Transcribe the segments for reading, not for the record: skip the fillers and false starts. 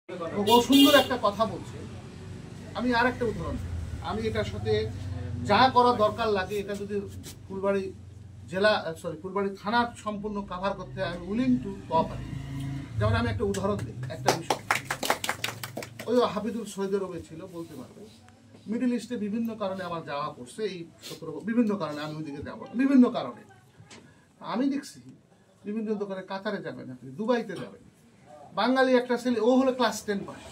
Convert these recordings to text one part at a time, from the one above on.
ও সুন্দর একটা কথা বলছে। আমি আর একটা উদাহরণ, আমি এটার সাথে যা করা দরকার লাগে এটা যদি ফুলবাড়ি জেলা ফুলবাড়ি থানা সম্পূর্ণ কাভার করতে আমি উইলিং টু কোঅপারেট। যেমন আমি একটা উদাহরণ দিই, একটা বিষয় ওই হাফিজুল সৈয়দের রবে ছিল, বলতে পারবে মিডল ইস্টে বিভিন্ন কারণে আমার যাওয়া পড়ছে, এই 17 বিভিন্ন কারণে আমি ওইদিকে যাবো, বিভিন্ন কারণে আমি দেখছি বিভিন্ন দোকানে কাতারে যাবেন, আপনি দুবাইতে যাবেন, বাঙালি একটা ছেলে ও হলো ক্লাস 10 পাস,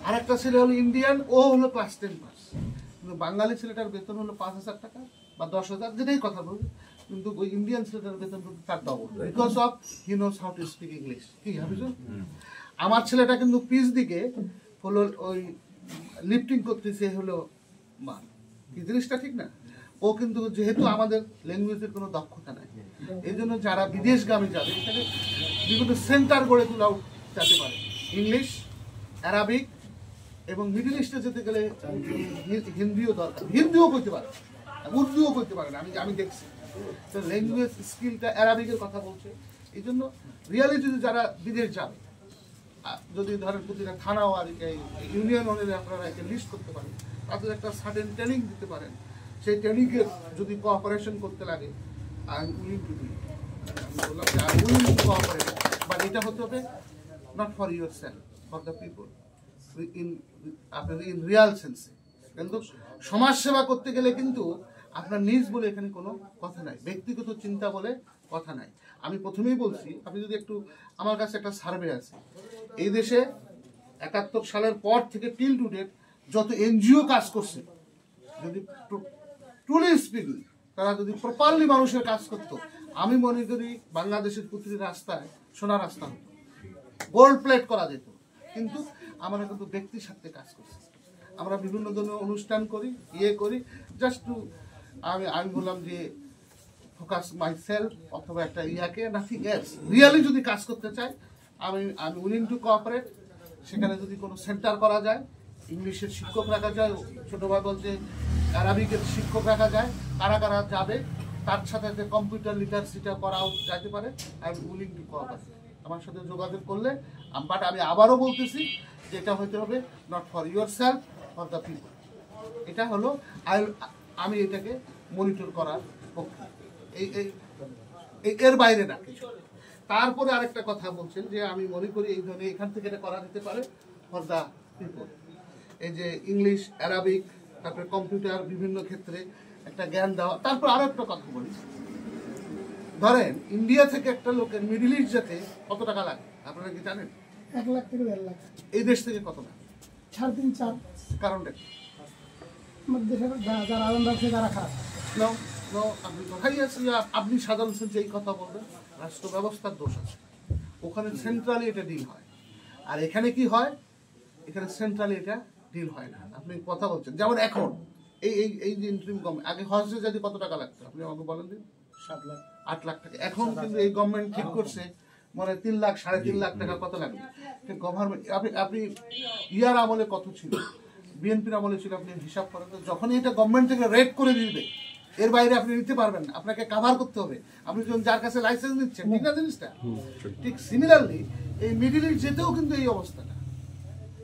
আর একটা ছেলে হলো ইন্ডিয়ান ও হলো ক্লাস 10 পাস, কিন্তু বাঙালি ছেলেটার বেতন হলো 5,000 টাকা বা 10,000, যেটাই কথা বলবে, কিন্তু ওই ইন্ডিয়ান ছেলেটার বেতন কিন্তু তার double, because of he knows how to speak English. কি ভাবিস? আমার ছেলেটা কিন্তু পিচ দিকে হলো ওই লিফটিং করতেছে হলো মান, কি জিনিসটা ঠিক না? ও কিন্তু যেহেতু আমাদের ল্যাঙ্গুয়েজের কোনো দক্ষতা নাই, এই জন্য যারা বিদেশগামী যাবে এখানে বিভিন্ন সেন্টার গড়ে তোলা যেতে পারে, ইংলিশ, অ্যারাবিক, এবং মিডল ইস্টে যেতে গেলে হিন্দিও দরকার, হিন্দিও করতে পারে, উর্দুও করতে পারে না, আমি দেখছি। তো ল্যাঙ্গুয়েজ স্কিলটা অ্যারাবিকের কথা বলছে, এই জন্য রিয়ালিটি যারা বিদেশ যাবে, যদি ধরেন প্রতিটা থানা আর ইউনিয়ন অনুযায়ী আপনারা একে লিস্ট করতে পারেন, তাদের একটা সার্টেন ট্রেনিং দিতে পারেন, সেই ট্রেনিংয়ের যদি কোঅপারেশন করতে লাগে I am willing to do it. আমি বললাম যে I am willing to cooperate, but এটা হতে হবে not for yourself, for the people, in real sense. কিন্তু সমাজসেবা করতে গেলে কিন্তু আপনার নিজ বলে এখানে কোনো কথা নাই, ব্যক্তিগত চিন্তা বলে কথা নাই। আমি প্রথমেই বলছি, আপনি যদি একটু, আমার কাছে একটা সার্ভে আছে, এই দেশে 71 সালের পর থেকে টিল টু ডেট যত এনজিও কাজ করছে, যদি ট্রুলি স্পিকিং তারা যদি প্রপারলি মানুষের কাজ করতো, আমি মনে করি বাংলাদেশের প্রতিটি রাস্তায় সোনা রাস্তা হতো, গোল্ড প্লেট করা যেত। কিন্তু আমরা কিন্তু ব্যক্তির সাথে কাজ করছি, আমরা বিভিন্ন ধরনের অনুষ্ঠান করি, করি জাস্ট টু, আমি বললাম যে ফোকাস মাই সেলফ অথবা একটা ইয়াকে, নাথিং এলস। রিয়ালি যদি কাজ করতে চাই আমি উইলিং টু কোঅপারেট। সেখানে যদি কোনো সেন্টার করা যায়, ইংলিশের শিক্ষক রাখা যায়, ছোটো ভাই বলছে অ্যারাবিকের শিক্ষক রাখা যায়, কারা কারা যাবে, তার সাথে কম্পিউটার লিটারেসিটা করাও যাইতে পারে, I am willing to cooperate. আমার সাথে যোগাযোগ করলে, বাট আমি আবারও বলতেছি যে এটা হতে হবে not for yourself, for the people. এটা হলো আমি এটাকে মনিটর করার পক্ষে, এর বাইরে না কিছু। তারপরে আরেকটা কথা বলছেন যে আমি মনে করি এই ধরনের এখান থেকে এটা করা যেতে পারে ফর দ্য পিপল, এই যে ইংলিশ, অ্যারাবিক, তারপরে কম্পিউটার, বিভিন্ন ক্ষেত্রে একটা জ্ঞান দেওয়া। তারপর আরো একটা কথা বলি, ধরেন ইন্ডিয়া থেকে একটা লোকের মিডল ইস্ট যেতে কত টাকা লাগে আপনারা কি জানেন? 1 লাখ থেকে 1.5 লাখ। এই দেশ থেকে কত লাগে? 3.5-4। কারণটা কি? যারা আনন্দ আছে যারা খারাপ। আপনি কথাই আছে, আপনি সাধারণ সেন্সে এই কথা বলবেন, রাষ্ট্র ব্যবস্থার দোষ আছে, ওখানে সেন্ট্রালি এটা ডিল হয়, আর এখানে কি হয়, এখানে সেন্ট্রালি এটা ডিল হয় না। আপনি কথা বলছেন যেমন এখন এই যে ইন্টারিম গভর্নমেন্ট, আগে হজে যদি কত টাকা লাগতো আপনি আমাকে বলেন দিন? 7 লাখ 8 লাখ টাকা। এখন কিন্তু এই গভর্নমেন্ট ঠিক করছে মানে 3 লাখ 3.5 লাখ টাকা কত লাগবে গভর্নমেন্ট। আপনি ইয়ার আমলে কত ছিল, বিএনপির আমলে ছিল, আপনি হিসাব করেন তো, যখন এটা গভর্নমেন্ট থেকে রেট করে দিবে এর বাইরে আপনি নিতে পারবেন না, আপনাকে কাভার করতে হবে, আপনি যখন যার কাছে লাইসেন্স নিচ্ছেন, ঠিক না জিনিসটা? ঠিক সিমিলারলি এই মিডিল ইস্ট যেতেও কিন্তু এই অবস্থাটা,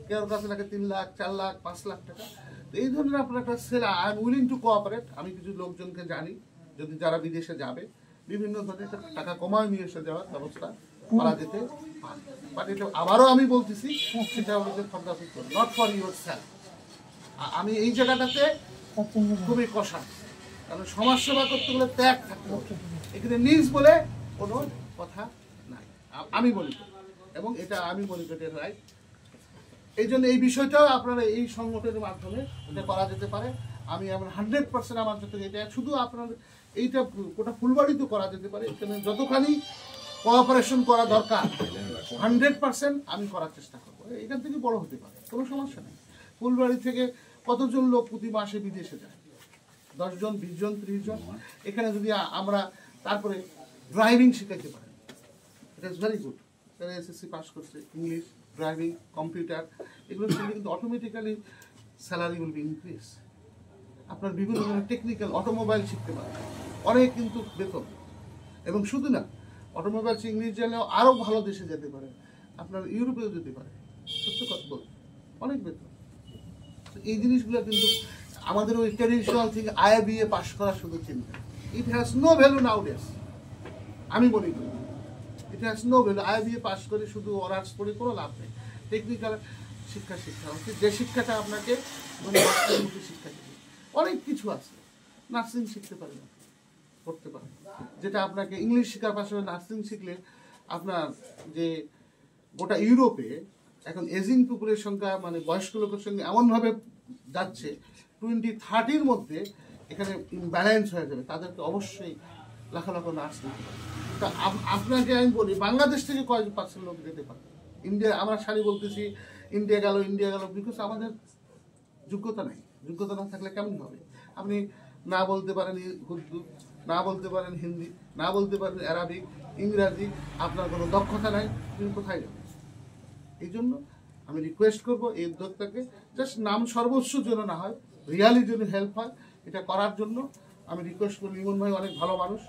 কেউ কাছে লাগে 3 লাখ 4 লাখ 5 লাখ টাকা। তো এই ধরনের আপনার একটা সেল, I am willing to cooperate. আমি কিছু লোকজনকে জানি যদি যারা বিদেশে যাবে, বিভিন্ন ধরনের টাকা কমায় নিয়ে এসে যাওয়ার ব্যবস্থা করা যেতে পারে। বাট এটা আবারও আমি বলতেছি, সেটা হচ্ছে for the people, not for your self. আমি এই জায়গাটাতে খুবই কষা, কারণ সমাজসেবা করতে গেলে ত্যাগ থাকতে হবে, এখানে নিজ বলে কোনো কথা নাই, আমি মনে করি, এবং এটা আমি মনে করি রাইট। এই জন্য এই বিষয়টাও আপনারা এই সংগঠনের মাধ্যমে এটা করা যেতে পারে। আমি আমার 100% আমার যত, এটা শুধু আপনার এইটা গোটা ফুলবাড়িতে করা যেতে পারে, এখানে যতখানি কোঅপারেশন করা দরকার 100% আমি করার চেষ্টা করবো। এখান থেকে বড় হতে পারে, কোনো সমস্যা নেই। ফুলবাড়ি থেকে কতজন লোক প্রতি মাসে বিদেশে যায়? 10 জন, 20 জন, 30 জন। এখানে যদি আমরা তারপরে ড্রাইভিং শেখাইতে পারি, ইট ইজ ভেরি গুড। তারা এসএসসি পাস করছে, ইংলিশ, ড্রাইভিং, কম্পিউটার, এগুলো শিখলে কিন্তু automatically salary will be increase. আপনার বিভিন্ন ধরনের টেকনিক্যাল অটোমোবাইল শিখতে পারেন, অনেক কিন্তু বেতন। এবং শুধু না, অটোমোবাইল ইংলিশ জানলেও আরও ভালো দেশে যেতে পারেন, আপনার ইউরোপেও যেতে পারে, সত্য কথা বলতে অনেক বেতন। তো এই জিনিসগুলো কিন্তু আমাদের ওই ট্রেডিশনাল থেকে IBA পাস করা শুধু চিন্তা, it has no value nowadays. আমি মনে করি it has no value. IBA pass করে শুধু অনার্স পড়ে কোনো লাভ নেই। টেকনিক্যাল শিক্ষা উচিত, যে শিক্ষাটা আপনাকে বাস্তবমুখী শিক্ষা দেবে। অনেক কিছু আছে, নার্সিং শিখতে পারেন, করতে পারেন, যেটা আপনাকে ইংলিশ শেখার পাশাপাশি নার্সিং শিখলে আপনার যে গোটা ইউরোপে এখন এজিং পিপুলের সংখ্যা মানে বয়স্ক লোকের সঙ্গে এমনভাবে যাচ্ছে 2030 মধ্যে এখানে ইমব্যালেন্স হয়ে যাবে, তাদেরকে অবশ্যই লাখ লাখ নার্স নিতে পারে। তা আপনাকে আমি বলি বাংলাদেশ থেকে কয়েক % লোক যেতে পারে ইন্ডিয়া। আমরা সারি বলতেছি ইন্ডিয়া গেল বিকজ আমাদের যোগ্যতা নাই। যোগ্যতা না থাকলে কেমন হবে? আপনি না বলতে পারেন উর্দু, না বলতে পারেন হিন্দি, না বলতে পারেন আরবিক, ইংরাজি, আপনার কোনো দক্ষতা নাই, তুমি কোথায় যাবেন? এই জন্য আমি রিকোয়েস্ট করব এই উদ্যোক্তাকে, জাস্ট নাম সর্বস্ব যেন না হয়, রিয়ালি যদি হেল্প হয় এটা করার জন্য আমি রিকোয়েস্ট করি। লিমন ভাই অনেক ভালো মানুষ,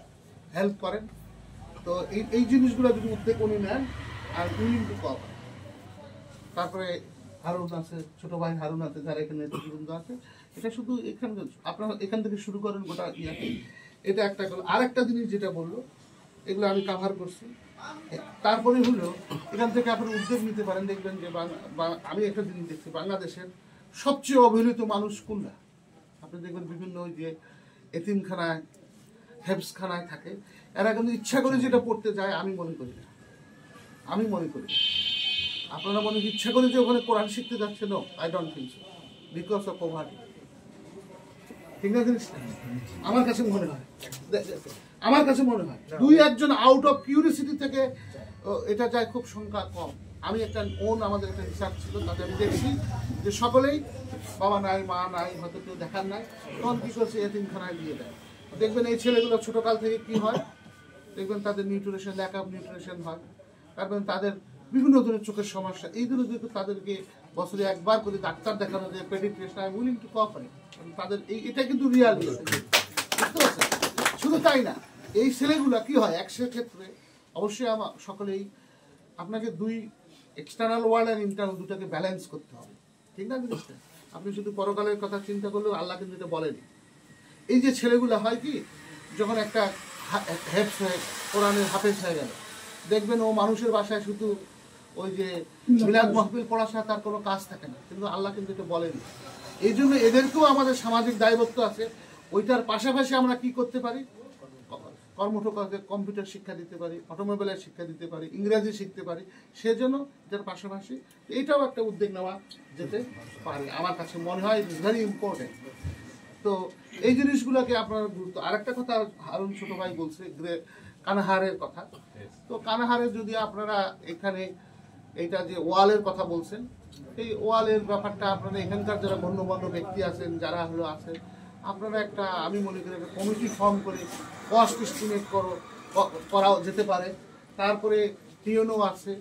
হেল্প করেন। তো এই জিনিসগুলো যদি উদ্যোগ উনি নেন আর উইলিং টু কোঅপারেট। তারপরে হারুন আছে, ছোট ভাই হারুন আছে, যারা এখানে নেতৃবৃন্দ আছে, এটা শুধু এখানে আপনারা এখান থেকে শুরু করেন গোটা ইয়াতে। এটা একটা গেল। আরেকটা জিনিস যেটা বললো এগুলো আমি কাভার করছি। তারপরে হলো এখান থেকে আপনি উদ্যোগ নিতে পারেন, দেখবেন যে আমি একটা জিনিস দেখছি, বাংলাদেশের সবচেয়ে অবহেলিত মানুষ কোনটা? আপনি দেখবেন বিভিন্ন ওই যে এতিমখানায়, হেফসখানায় থাকে, এরা কিন্তু ইচ্ছা করে যেটা পড়তে যায় আমি মনে করি না। আপনারা মনে ইচ্ছা করে যে ওখানে কোরআন শিখতে যাচ্ছে? No, I don't think so, because of poverty. ঠিক না জিনিসটা? আমার কাছে মনে হয় দুই একজন আউট অফ কিউরিসিটি থেকে এটা যায়, খুব সংখ্যা কম। আমি আমাদের একটা রিসার্চ ছিল, তাতে আমি দেখছি যে সকলেই বাবা নাই, মা নাই, হয়তো কেউ দেখার নাই, তখন কি করছে এতিমখানায় দিয়ে দেয়। দেখবেন এই ছেলেগুলো ছোটকাল থেকে কি হয়, দেখবেন তাদের নিউট্রিশন, ল্যাক অফ নিউট্রিশন হয়, তারপরে তাদের বিভিন্ন ধরনের চোখের সমস্যা। এই ধরনের যদি তাদেরকে বছরে একবার করে ডাক্তার দেখানো যায়, paediatrician, I am willing to cooperate. তাদের এটা কিন্তু রিয়ালিটি, বুঝতে পারছেন? শুধু তাই না, এই ছেলেগুলা কি হয় একশের ক্ষেত্রে অবশ্যই আমার সকলেই আপনাকে দুই এক্সটার্নাল ওয়ার্ল্ড আর ইন্টারনাল দুটাকে ব্যালেন্স করতে হবে। ঠিক না জিনিসটা? আপনি শুধু পরকালের কথা চিন্তা করলেও আল্লাহ কিন্তু এটা বলেনি। এই যে ছেলেগুলো হয় কি, যখন একটা হেফস হয়ে কোরআনের হাফেজ হয়ে গেল, দেখবেন ও মানুষের বাসায় শুধু ওই যে মিলাদ মাহফিল পড়া ছাড়া তার কোনো কাজ থাকে না, কিন্তু আল্লাহ কিন্তু এটা বলেনি। এই জন্য এদেরকেও আমাদের সামাজিক দায়বদ্ধ আছে। ওইটার পাশাপাশি আমরা কি করতে পারি? কর্মঠকারকে কম্পিউটার শিক্ষা দিতে পারি, অটোমোবাইলের শিক্ষা দিতে পারি, ইংরেজি শিখতে পারি। সেজন্য এটার পাশাপাশি এইটাও একটা উদ্যোগ নেওয়া যেতে পারে, আমার কাছে মনে হয় ভেরি ইম্পর্টেন্ট। তো এই জিনিসগুলোকে আপনার গুরুত্ব। আরেকটা কথা হারুন ছোট ভাই বলছে কানাহারের কথা। তো কানাহারে যদি আপনারা এখানে এইটা যে ওয়ালের কথা বলছেন, এই ওয়ালের ব্যাপারটা আপনারা এখানকার যারা গণ্যমান্য ব্যক্তি আছেন, যারা হলো আছেন, আপনারা একটা, আমি মনে করি একটা কমিটি ফর্ম করে কস্ট এস্টিমেট করা যেতে পারে। তারপরে টিওনো আছে,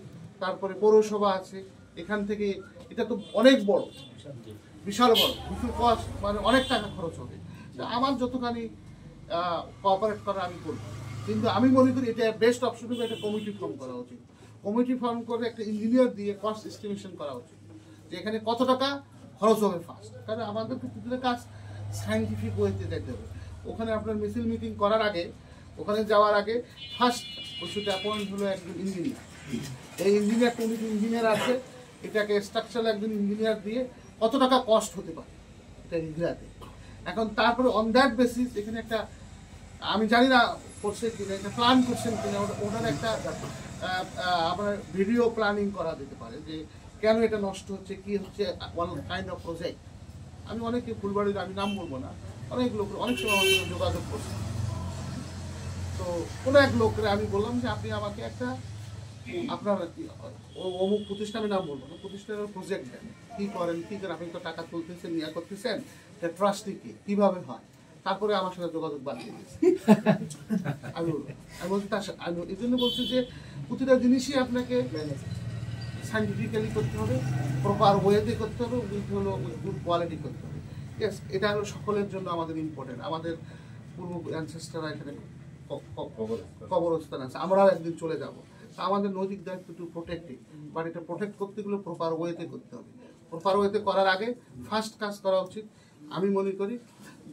তারপরে পৌরসভা আছে, এখান থেকে এটা তো অনেক বড়, বিশাল বড়, কিছু কস্ট মানে অনেক টাকা খরচ হবে। আমার যতখানি কোঅপারেট করা আমি করব, কিন্তু আমি মনে করি এটা বেস্ট অপশন হবে একটা কমিটি ফর্ম করা উচিত। কমিটি ফর্ম করে একটা ইঞ্জিনিয়ার দিয়ে কস্ট এস্টিমেশন করা উচিত, যে এখানে কত টাকা খরচ হবে ফার্স্ট। কারণ আমাদের প্রতিদিনের কাজ সায়েন্টিফিক ওয়েতে যেতে হবে। ওখানে আপনার মিছিল মিটিং করার আগে, ওখানে যাওয়ার আগে ফার্স্ট ওষুধে অ্যাপয়েন্ট হলো একজন ইঞ্জিনিয়ার। এই ইঞ্জিনিয়ার কমিটি ইঞ্জিনিয়ার আছে, এটাকে স্ট্রাকচারাল একজন ইঞ্জিনিয়ার দিয়ে কত টাকা কস্ট হতে পারে এটা ইন্ডিয়াতে। এখন তারপরে অন দ্যাট বেসিস এখানে একটা, আমি জানি না করছে কিনা, একটা প্ল্যান করছেন কিনা, ওটার একটা আপনার ভিডিও প্ল্যানিং করা যেতে পারে, যে কেন এটা নষ্ট হচ্ছে, কি হচ্ছে, ওয়ান কাইন্ড অফ প্রজেক্ট। আমি অনেকে ফুলবাড়ির, আমি নাম বলবো না, অনেক লোক অনেক সময় আমার সঙ্গে যোগাযোগ করছে। তো কোনো এক লোকরে আমি বললাম যে আপনি আমাকে একটা আপনার অমুক প্রতিষ্ঠানের নাম বলবো না, প্রতিষ্ঠানের প্রজেক্ট দেন, কী করেন, কী করেন, আপনি তো টাকা তুলতেছেন, ইয়া করতেছেন, ট্রাস্টি কি, কীভাবে হয়। তারপরে আমার সাথে যোগাযোগ বাড়িয়ে দিয়েছে। আমি বলছি আমি এই জন্য বলছি যে প্রতিটা জিনিসই আপনাকে সাইন্টিফিক্যালি করতে হবে, প্রপার ওয়েতে করতে হবে, উইথ হলো গুড কোয়ালিটি করতে হবে। ইয়েস, এটা হলো সকলের জন্য আমাদের ইম্পর্টেন্ট। আমাদের পূর্ব অ্যানসেস্টাররা এখানে কবরস্থান আছে, আমরাও একদিন চলে যাব। আমাদের নৈতিক দায়িত্ব টু প্রোটেক্টিং, বাট এটা প্রোটেক্ট করতে গেলে প্রপার ওয়েতে করতে হবে। প্রপার ওয়েতে করার আগে ফার্স্ট কাজ করা উচিত আমি মনে করি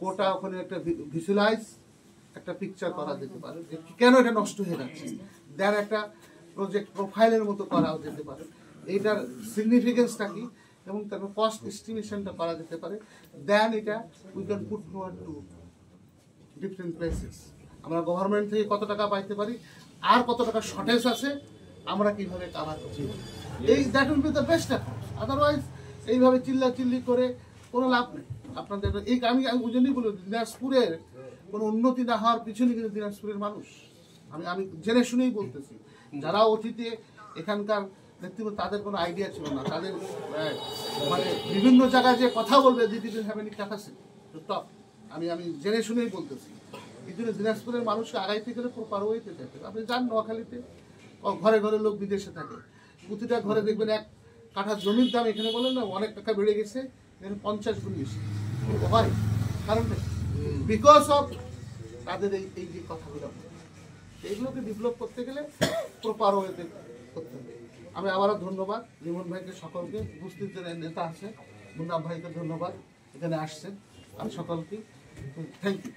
গোটা ওখানে একটা ভিজুয়ালাইজ একটা পিকচার করা যেতে পারে যে কেন এটা নষ্ট হয়ে যাচ্ছে, দেন একটা প্রজেক্ট প্রোফাইলের মতো করা যেতে পারে, এইটার সিগনিফিকেন্সটা কি এবং তারপর কস্ট এস্টিমেশনটা করা যেতে পারে। দেন এটা we can put forward to different places. আমরা গভর্নমেন্ট থেকে কত টাকা পাইতে পারি, আর কত টাকা শর্টেজ আছে, আমরা কিভাবে কাভার করছি, এই that will be the best approach. Otherwise এইভাবে চিল্লাচিল্লি করে কোনো লাভ নেই। আপনাদের এই আমি ওই জন্যই বলি দিনাজপুরের কোনো উন্নতি না হওয়ার পিছনে কিন্তু দিনাজপুরের মানুষ, আমি জেনে শুনেই বলতেছি, যারা অতীতে এখানকার ব্যক্তিগত তাদের কোনো আইডিয়া ছিল না, তাদের মানে বিভিন্ন জায়গায় যে কথা বলবে দিদি have any capacity to talk, আমি জেনে শুনেই বলতেছি। এই জন্য দিনাজপুরের মানুষকে আগাইতে গেলে প্রপার ওয়েতে যেতে হবে। আপনি যান নোয়াখালীতে, ঘরে ঘরে লোক বিদেশে থাকে, প্রতিটা ঘরে দেখবেন এক কাঠা জমির দাম এখানে বলেন না অনেক টাকা বেড়ে গেছে, এখানে 50 গুণ বেশি হয়। কারণটা বিকজ অফ তাদের এই যে কথাগুলো, এইগুলোকে ডেভেলপ করতে গেলে প্রপার ওয়েতে করতে হবে। আমি আবারও ধন্যবাদ লিমন ভাইকে, সকলকে, উপস্থিত যে নেতা আছে মুন্নাফ ভাইকে ধন্যবাদ, এখানে আসছেন, আমি সকলকে থ্যাংক ইউ।